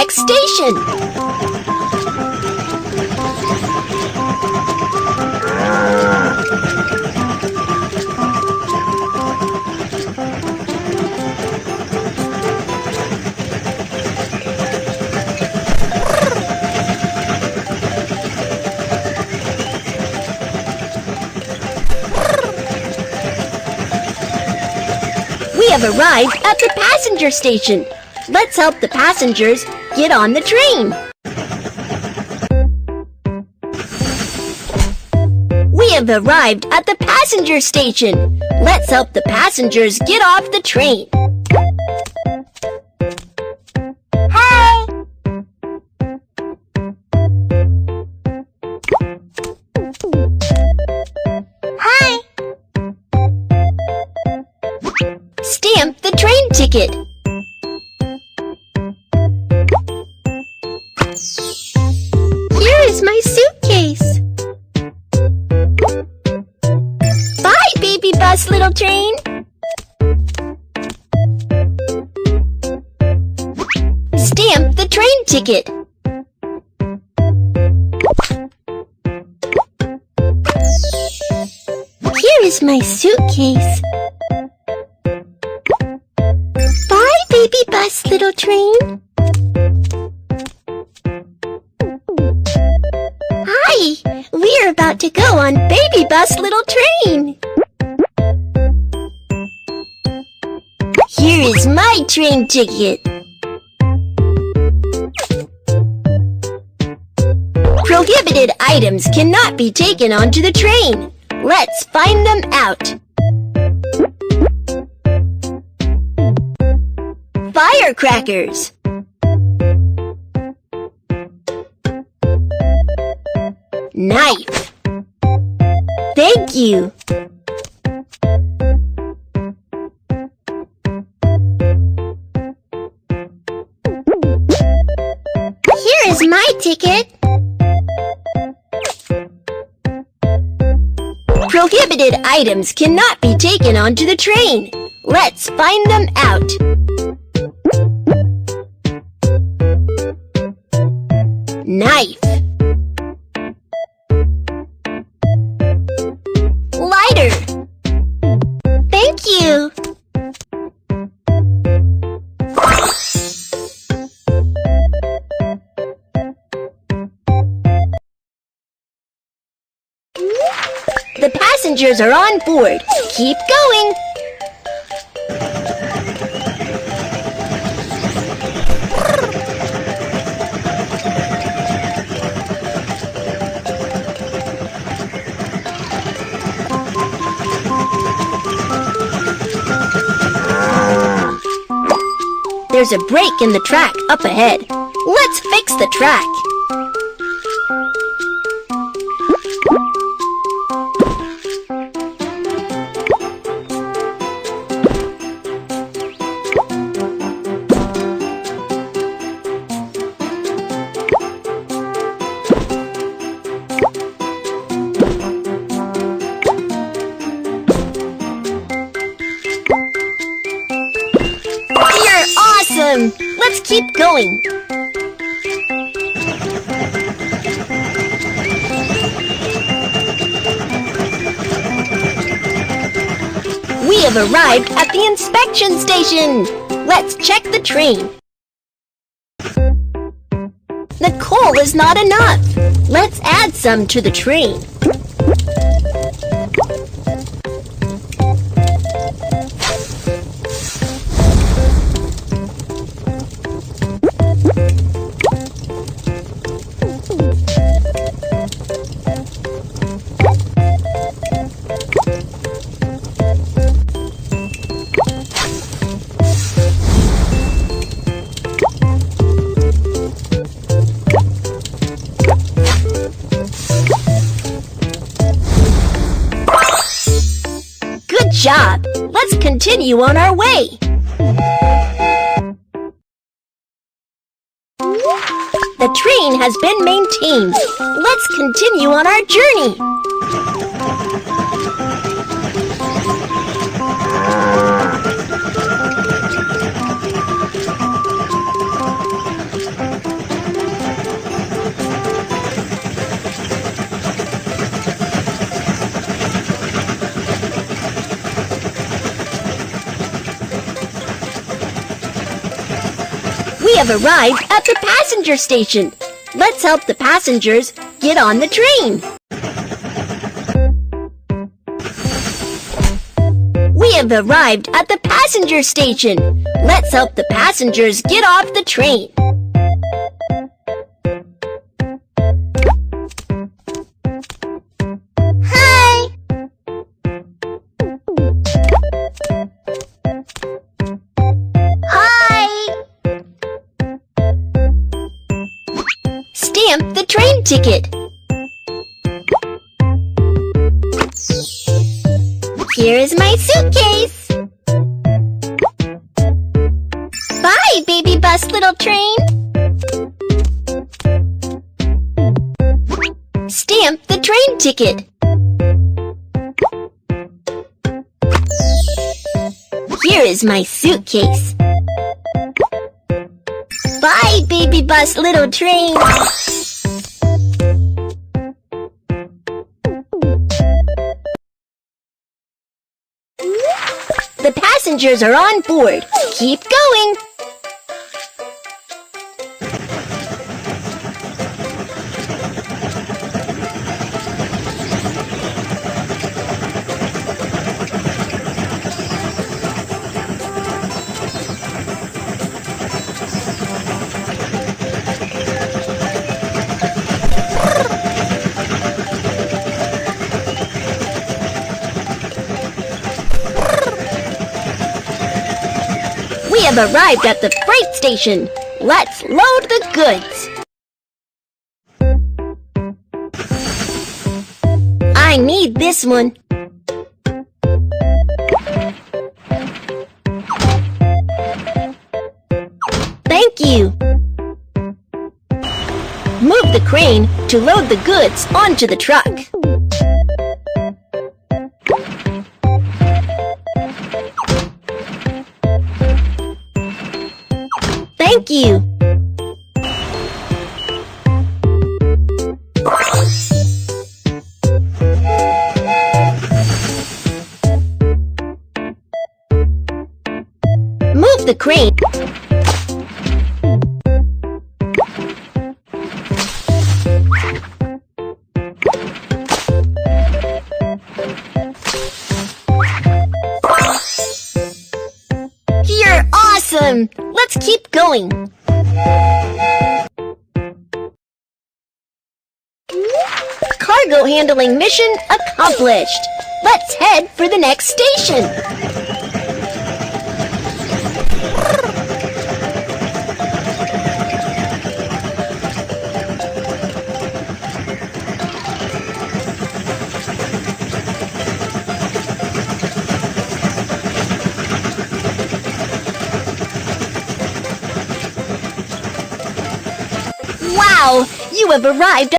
next station. We have arrived at the passenger station. Let's help the passengers get on the train. We have arrived at the passenger station. Let's help the passengers get off the train. Hi! Hi! Stamp the train ticket. Here is my suitcase. Bye, baby bus, little train. Stamp the train ticket. Here is my suitcase. Bye, baby bus, little train. Hi, we're about to go on Baby Bus Little Train. Here is my train ticket. Prohibited items cannot be taken onto the train. Let's find them out. Firecrackers. Knife. Thank you. Here is my ticket. Prohibited items cannot be taken onto the train. Let's find them out. Knife. Lighter. Thank you. The passengers are on board. Keep going. There's a break in the track up ahead. Let's fix the track. Awesome! Let's keep going. We have arrived at the inspection station. Let's check the train. The coal is not enough. Let's add some to the train. Good job! Let's continue on our way. The train has been maintained. Let's continue on our journey. have arrived at the passenger station. Let's help the passengers get on the train. We have arrived at the passenger station. Let's help the passengers get off the train. Hi! Hi! Stamp the train ticket. Here is my suitcase. Bye, baby bus little train. Stamp the train ticket. Here is my suitcase. Bye, baby bus little train. The passengers are on board. Keep going. We have arrived at the freight station. Let's load the goods. I need this one. Thank you. Move the crane to load the goods onto the truck. Thank you. Move the crane. You're awesome! Let's keep going. Cargo handling mission accomplished. Let's head for the next station. Wow! You have arrived